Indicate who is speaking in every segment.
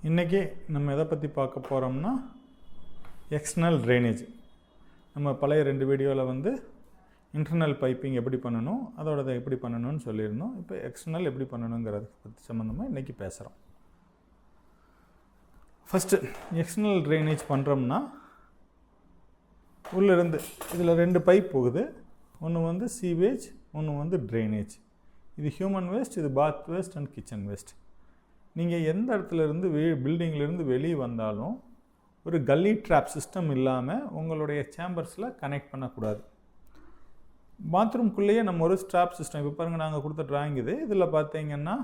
Speaker 1: இன்றைக்கி நம்ம எதை பற்றி பார்க்க போகிறோம்னா எக்ஸ்டர்னல் ட்ரைனேஜ். நம்ம பழைய 2 வீடியோவில் வந்து இன்டர்னல் பைப்பிங் எப்படி பண்ணணும், அதோடதை எப்படி பண்ணணும்னு சொல்லியிருந்தோம். இப்போ எக்ஸ்டர்னல் எப்படி பண்ணணுங்கிறது பற்றி சம்மந்தமாக இன்றைக்கி பேசுகிறோம். ஃபஸ்ட்டு எக்ஸ்டர்னல் ட்ரைனேஜ் பண்ணுறோம்னா உள்ளிருந்து இதில் 2 பைப் போகுது. ஒன்று வந்து சீவேஜ், ஒன்று வந்து ட்ரைனேஜ். இது ஹியூமன் வேஸ்ட், இது பாத் வேஸ்ட் அண்ட் கிச்சன் வேஸ்ட். நீங்கள் எந்த இடத்துலேருந்து பில்டிங்லேருந்து வெளியே வந்தாலும் ஒரு கல்லி ட்ராப் சிஸ்டம் இல்லாமல் உங்களுடைய சேம்பர்ஸில் கனெக்ட் பண்ணக்கூடாது. பாத்ரூம்குள்ளேயே நம்ம ஒரு ஸ்ட்ராப் சிஸ்டம், இப்போ பாருங்கள் நாங்கள் கொடுத்த ட்ராயிங் இது. இதில் பார்த்தீங்கன்னா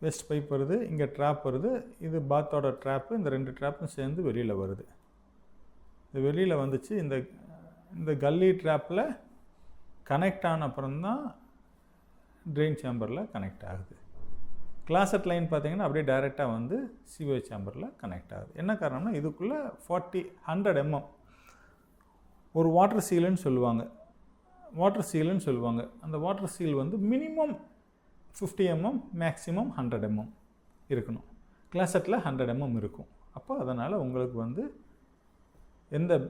Speaker 1: வெஸ்ட் பைப் வருது, இங்கே ட்ராப் வருது, இது பாத்தோட ட்ராப்பு. இந்த 2 ட்ராப்பும் சேர்ந்து வெளியில் வருது. இது வெளியில் வந்துச்சு. இந்த கல்லி ட்ராப்பில் கனெக்ட் ஆன அப்புறம்தான் ட்ரெயின் சேம்பரில் கனெக்ட் ஆகுது. கிளாசட் லைன் பார்த்தீங்கன்னா அப்படியே டைரெக்டாக வந்து சீவேஜ் சேம்பரில் கனெக்ட் ஆகுது. என்ன காரணம்னா இதுக்குள்ளே 100 mm ஒரு வாட்டர் சீலுன்னு சொல்லுவாங்க. அந்த வாட்டர் சீல் வந்து மினிமம் 50 mm, மேக்ஸிமம் 100 mm இருக்கணும். கிளாசட்டில் 100 mm இருக்கும். அப்போ அதனால் உங்களுக்கு வந்து எந்த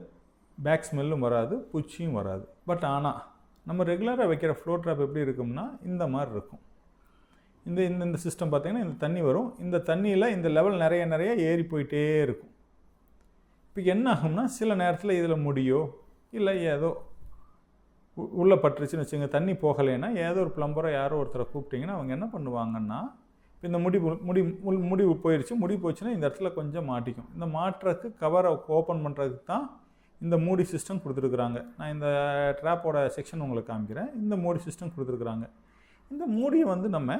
Speaker 1: பேக் ஸ்மெல்லும் வராது, பூச்சியும் வராது. பட் ஆனால் நம்ம ரெகுலராக வைக்கிற ஃப்ளோ ட்ராப் எப்படி இருக்கும்னா இந்த மாதிரி இருக்கும். இந்த சிஸ்டம் பார்த்திங்கன்னா இந்த தண்ணி வரும். இந்த தண்ணியில் இந்த லெவல் நிறைய ஏறி போயிட்டே இருக்கும். இப்போ என்ன ஆகும்னா சில நேரத்தில் இதில் முடியோ இல்லை ஏதோ உள்ளே பட்டுருச்சுன்னு வச்சுங்க, தண்ணி போகலைன்னா ஏதோ ஒரு ப்ளம்பரோ யாரோ ஒருத்தரை கூப்பிட்டிங்கன்னா அவங்க என்ன பண்ணுவாங்கன்னா, இப்போ இந்த முடி போயிடுச்சு. முடி போச்சுன்னா இந்த இடத்துல கொஞ்சம் மாட்டிக்கும். இந்த மாட்டுறதுக்கு கவரை ஓப்பன் பண்ணுறதுக்கு தான் இந்த மூடி சிஸ்டம் கொடுத்துருக்குறாங்க. நான் இந்த ட்ராப்போட செக்ஷன் உங்களுக்கு காமிக்கிறேன். இந்த மூடி சிஸ்டம் கொடுத்துருக்குறாங்க. இந்த மூடியை வந்து நம்ம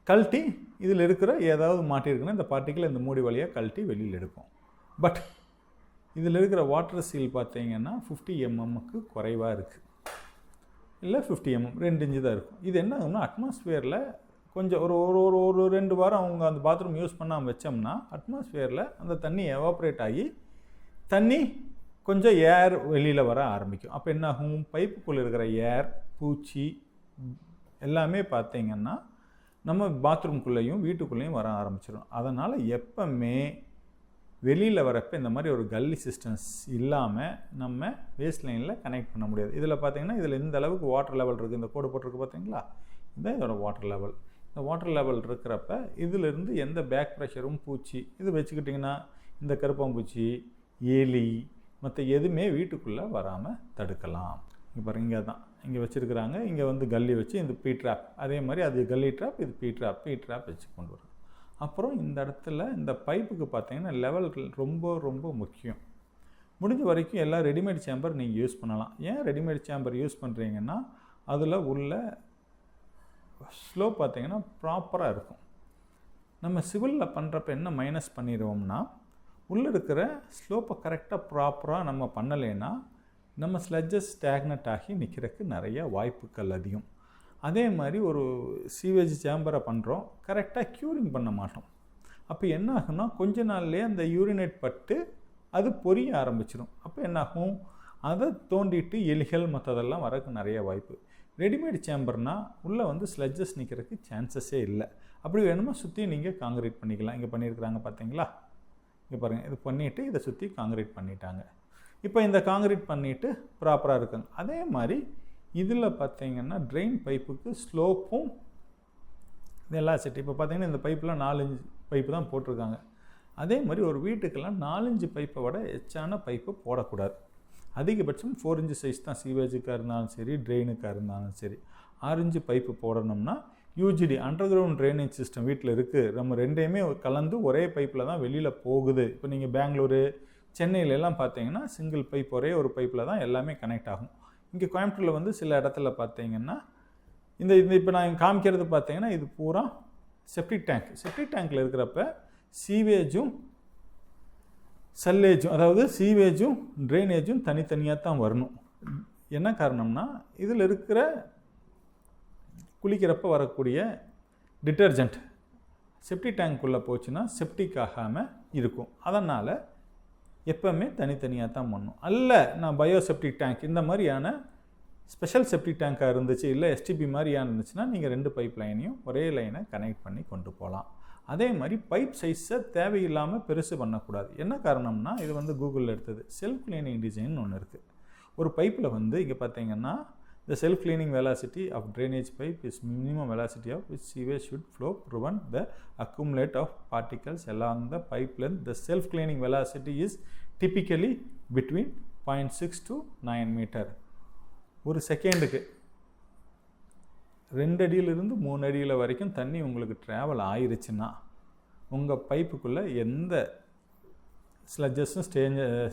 Speaker 1: கழட்டி இதில் இருக்கிற ஏதாவது மாட்டியிருக்குன்னா இந்த பார்ட்டிக்கில் இந்த மூடி வழியாக கழட்டி வெளியில் எடுப்போம். பட் இதில் இருக்கிற வாட்டர் சீல் பார்த்தீங்கன்னா 50 mm குறைவாக இருக்குது, இல்லை 50 mm 2 inch தான் இருக்கும். இது என்ன ஆகும்னா அட்மாஸ்ஃபியரில் கொஞ்சம் ஒரு 2 வாரம் அவங்க அந்த பாத்ரூம் யூஸ் பண்ணாமல் வச்சோம்னா அட்மாஸ்ஃபியரில் அந்த தண்ணி எவாப்ரேட் ஆகி தண்ணி கொஞ்சம் ஏர் வெளியில் வர ஆரம்பிக்கும். அப்போ என்ன ஆகும், பைப்புக்குள்ளே இருக்கிற ஏர், பூச்சி எல்லாமே பார்த்திங்கன்னா நம்ம பாத்ரூம்குள்ளேயும் வீட்டுக்குள்ளேயும் வர ஆரம்பிச்சிடும். அதனால் எப்பவுமே வெளியில் வரப்போ இந்த மாதிரி ஒரு கல்லி சிஸ்டம்ஸ் இல்லாமல் நம்ம வேஸ்ட் லைனில் கனெக்ட் பண்ண முடியாது. இதில் பார்த்திங்கன்னா இதில் இந்த அளவுக்கு வாட்டர் லெவல் இருக்குது. இந்த கோடு போட்டிருக்கு பார்த்தீங்களா, இதுதான் இதோட வாட்டர் லெவல். இந்த வாட்டர் லெவல் இருக்கிறப்ப இதிலிருந்து எந்த பேக் ப்ரெஷரும் பூச்சி இது வச்சுக்கிட்டிங்கன்னா இந்த கருப்பாம்பூச்சி, எலி மற்ற எதுவுமே வீட்டுக்குள்ளே வராமல் தடுக்கலாம். இங்கே பாருங்கள், இங்கே தான் இங்கே வச்சுருக்குறாங்க. இங்கே வந்து கல்லி வச்சு இந்த பீ ட்ராப், அதே மாதிரி அது கல்லி ட்ராப், இது பீ ட்ராப் வச்சு கொண்டு வரும். அப்புறம் இந்த இடத்துல இந்த பைப்புக்கு பார்த்தீங்கன்னா லெவல் ரொம்ப முக்கியம். முடிஞ்ச வரைக்கும் எல்லாம் ரெடிமேட் சேம்பர் நீங்கள் யூஸ் பண்ணலாம். ஏன் ரெடிமேட் சேம்பர் யூஸ் பண்ணுறீங்கன்னா அதில் உள்ள ஸ்லோ பார்த்தீங்கன்னா ப்ராப்பராக இருக்கும். நம்ம சிவிலில் பண்ணுறப்ப என்ன மைனஸ் பண்ணிடுவோம்னா உள்ளே இருக்கிற ஸ்லோப்பை கரெக்டாக ப்ராப்பராக நம்ம பண்ணலைன்னா நம்ம ஸ்லெட்ஜஸ் ஸ்டாக்னட் ஆகி நிற்கிறதுக்கு நிறைய வாய்ப்புகள் அதிகம். அதே மாதிரி ஒரு சீவேஜ் சேம்பரை பண்ணுறோம், கரெக்டாக க்யூரிங் பண்ண மாட்டோம். அப்போ என்ன ஆகும்னா கொஞ்ச நாள்லேயே அந்த யூரினேட் பட்டு அது பொரிய ஆரம்பிச்சிடும். அப்போ என்னாகும், அதை தோண்டிட்டு எலிகள் மற்றதெல்லாம் வரக்கு நிறைய வாய்ப்பு. ரெடிமேட் சேம்பர்னால் உள்ளே வந்து ஸ்லெட்ஜஸ் நிற்கிறதுக்கு சான்சஸே இல்லை. அப்படி வேணுமா சுற்றி நீங்கள் காங்கிரீட் பண்ணிக்கலாம். இங்கே பண்ணியிருக்கிறாங்க பார்த்தீங்களா, இங்கே பாருங்கள், இது பண்ணிவிட்டு இதை சுற்றி காங்கிரீட் பண்ணிட்டாங்க. இப்போ இந்த காங்கிரீட் பண்ணிவிட்டு ப்ராப்பராக இருக்குங்க. அதே மாதிரி இதில் பார்த்தீங்கன்னா ட்ரெயின் பைப்புக்கு ஸ்லோப்பும் இதெல்லாம் செட். இப்போ பார்த்தீங்கன்னா இந்த பைப்பில் 4 inch பைப்பு தான் போட்டிருக்காங்க. அதே மாதிரி ஒரு வீட்டுக்கெல்லாம் 4 inch பைப்பை விட எச்சான பைப்பு போடக்கூடாது. அதிகபட்சம் 4 inch சைஸ் தான். சீவேஜுக்காக இருந்தாலும் சரி, ட்ரெயினுக்காக இருந்தாலும் சரி. 6 inch பைப்பு போடணும்னா UGD under ground drainage system வீட்டில் இருக்குது. நம்ம 2யுமே கலந்து ஒரே பைப்பில் தான் வெளியில் போகுது. இப்போ நீங்கள் பெங்களூரு, சென்னையிலெல்லாம் பார்த்தீங்கன்னா சிங்கிள் பைப், ஒரே ஒரு பைப்பில் தான் எல்லாமே கனெக்ட் ஆகும். இங்கே கோயம்புத்தூரில் வந்து சில இடத்துல பார்த்தீங்கன்னா இந்த இப்போ நான் காமிக்கிறது பார்த்தீங்கன்னா இது பூரா செப்டிக் டேங்க்கில் இருக்கிறப்ப சீவேஜும் சல்லேஜும், அதாவது சீவேஜும் ட்ரைனேஜும் தனித்தனியாக தான் வரணும். என்ன காரணம்னா இதில் இருக்கிற குளிக்கிறப்ப வரக்கூடிய டிட்டர்ஜென்ட் செப்டிக் டேங்க்குள்ளே போச்சுன்னா செப்டிக் ஆகாமல் இருக்கும். அதனால் எப்போவுமே தனித்தனியாக தான் பண்ணணும். அல்ல நான் பயோசெப்டிக் டேங்க் இந்த மாதிரியான ஸ்பெஷல் செப்டிக் டேங்காக இருந்துச்சு, இல்லை எஸ்டிபி மாதிரியாக இருந்துச்சுன்னா நீங்கள் 2 பைப் லைனையும் ஒரே லைனை கனெக்ட் பண்ணி கொண்டு போகலாம். அதே மாதிரி பைப் சைஸை தேவையில்லாமல் பெருசு பண்ணக்கூடாது. என்ன காரணம்னா, இது வந்து கூகுளில் எடுத்தது. செல்ஃப் கிளீனிங் டிசைன் ஒன்று இருக்குது. ஒரு பைப்பில் வந்து இங்கே பார்த்தீங்கன்னா, the self cleaning velocity of drainage pipe is minimum velocity of which sewage should flow prevent the accumulate of particles along the pipe length. The self cleaning velocity is typically between 0.6 to 9 meter. ஒரு செகண்டுக்கு 2 அடியிலிருந்து 3 அடியில் வரைக்கும் தண்ணி உங்களுக்கு travel ஆயிருச்சுன்னா உங்கள் பைப்புக்குள்ளே எந்த ஸ்லட்ஜஸும்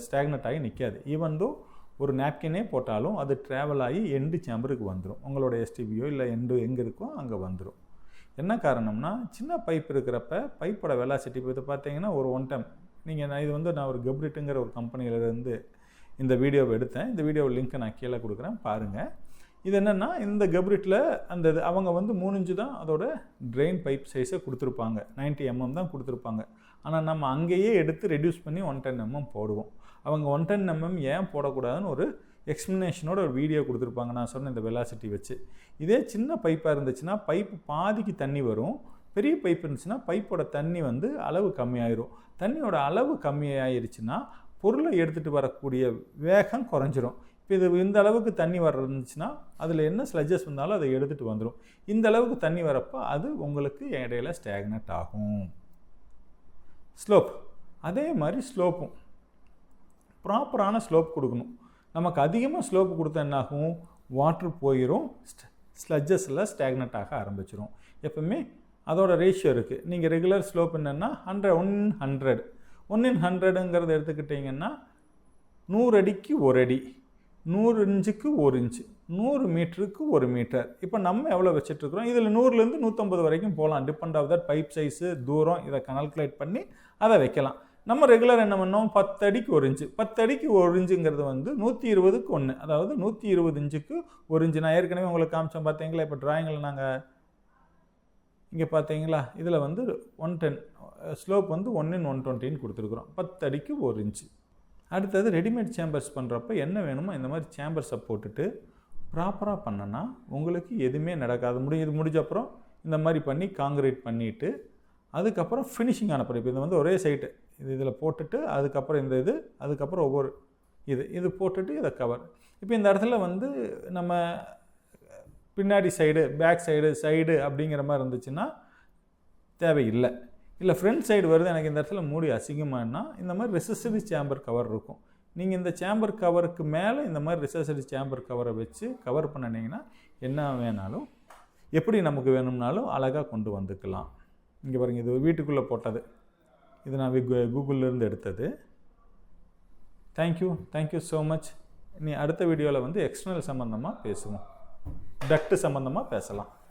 Speaker 1: stagnant ஆகி நிற்காது. ஈவன் தோ ஒரு நாப்கினே போட்டாலும் அது ட்ராவல் ஆகி எண்டு சேம்பருக்கு வந்துடும். உங்களோட எஸ்டிபியோ இல்லை எண்டு எங்கே இருக்கோ அங்கே வந்துடும். என்ன காரணம்னா, சின்ன பைப் இருக்கிறப்ப பைப்போட வெலாசிட்டி இப்போ இது பார்த்தீங்கன்னா ஒரு 1 டைம் நீங்கள் இது வந்து நான் ஒரு கப்ரிட்டுங்கிற ஒரு கம்பெனியிலேருந்து இந்த வீடியோவை எடுத்தேன். இந்த வீடியோ லிங்க்கை நான் கீழே கொடுக்குறேன், பாருங்கள். இது என்னென்னா, இந்த கப்ரிட்டில் அந்த அவங்க வந்து 3 இன்ச்சு தான் அதோட ட்ரெயின் பைப் சைஸை கொடுத்துருப்பாங்க. 90 mm தான் கொடுத்துருப்பாங்க. ஆனால் நம்ம அங்கேயே எடுத்து ரெடியூஸ் பண்ணி 110 mm போடுவோம். அவங்க 110 mm ஏன் போடக்கூடாதுன்னு ஒரு எக்ஸ்ப்ளனேஷனோட ஒரு வீடியோ கொடுத்துருப்பாங்க, நான் சொன்ன இந்த வெலாசிட்டி வச்சு. இதே சின்ன பைப்பாக இருந்துச்சுன்னா பைப்பு பாதிக்கு தண்ணி வரும். பெரிய பைப் இருந்துச்சுன்னா பைப்போட தண்ணி வந்து அளவு கம்மியாயிரும். தண்ணியோட அளவு கம்மியாயிருச்சுன்னா பொருளை எடுத்துகிட்டு வரக்கூடிய வேகம் குறைஞ்சிரும். இப்போ இது இந்த அளவுக்கு தண்ணி இருந்துச்சுன்னா அதில் என்ன ஸ்லட்ஜஸ் வந்தாலும் அதை எடுத்துகிட்டு வந்துடும். இந்த அளவுக்கு தண்ணி வரப்போ அது உங்களுக்கு இடையில ஸ்டாக்னட் ஆகும். ஸ்லோப் அதே மாதிரி ஸ்லோப்பும் ப்ராப்பரான ஸ்லோப் கொடுக்கணும். நமக்கு அதிகமாக ஸ்லோப் கொடுத்தா என்னாகும், வாட்ரு போயிடும், ஸ்லட்ஜஸில் ஸ்டாக்னட் ஆக ஆரம்பிச்சிடும். எப்பவுமே அதோட ரேஷியோ இருக்குது. நீங்கள் ரெகுலர் ஸ்லோப் என்னென்னா 1 in 100ங்கிறத எடுத்துக்கிட்டிங்கன்னா 100 அடிக்கு 1 அடி, 100 இன்ச்சுக்கு 1 இன்ச்சு, 100 மீட்டருக்கு 1 மீட்டர். இப்போ நம்ம எவ்வளோ வச்சுட்ருக்குறோம், இதில் 100லேருந்து 150 வரைக்கும் போகலாம். Depend of that pipe size, தூரம், இதை கால்குலேட் பண்ணி அதை வைக்கலாம். நம்ம ரெகுலர் என்ன பண்ணோம், 10 அடிக்கு 1 இன்ச்சு. 10 அடிக்கு 1 இன்ச்சுங்கிறது வந்து 120க்கு 1, அதாவது 120 இன்ச்சுக்கு 1 இன்ச்சு. நான் ஏற்கனவே உங்களுக்கு காமிச்சோம் பார்த்தீங்களா. இப்போ ட்ராயிங்கில் நாங்கள் இங்கே பார்த்தீங்களா, இதில் வந்து 110 ஸ்லோப் வந்து 1 in 120ன்னு கொடுத்துருக்குறோம். 10 அடிக்கு 1 இன்ச்சு. அடுத்தது ரெடிமேட் சேம்பர்ஸ் பண்ணுறப்ப என்ன வேணுமோ இந்த மாதிரி சேம்பர்ஸை போட்டுட்டு ப்ராப்பராக பண்ணனா உங்களுக்கு எதுவுமே நடக்காது. முடிஞ்ச இந்த மாதிரி பண்ணி காங்கிரீட் பண்ணிவிட்டு அதுக்கப்புறம் ஃபினிஷிங் ஆன பிறகு இது வந்து ஒரே சைட்டு இதில் போட்டுட்டு அதுக்கப்புறம் இந்த அதுக்கப்புறம் ஒவ்வொரு இது போட்டுட்டு இதை கவர். இப்போ இந்த இடத்துல வந்து நம்ம பின்னாடி சைடு, பேக் சைடு அப்படிங்கிற மாதிரி இருந்துச்சுன்னா தேவையில்லை. இல்லை ஃப்ரண்ட் சைடு வருது, எனக்கு இந்த இடத்துல மூடி அசிங்கமானா இந்த மாதிரி ரெசிஸ்டரி சேம்பர் கவர் இருக்கும். நீங்கள் இந்த சேம்பர் கவருக்கு மேலே இந்த மாதிரி ரெசிஸ்டரி சேம்பர் கவரை வச்சு கவர் பண்ணினீங்கன்னா என்ன வேணாலும் எப்படி நமக்கு வேணும்னாலும் அழகாக கொண்டு வந்துக்கலாம். இங்கே பாருங்கள், இது வீட்டுக்குள்ளே போட்டது. இது நான் கூகுளிலேருந்து எடுத்தது. Thank you so much. நீ அடுத்த வீடியோவில் வந்து எக்ஸ்டர்னல் சம்மந்தமாக பேசுவோம், டக்ட் சம்மந்தமாக பேசலாம்.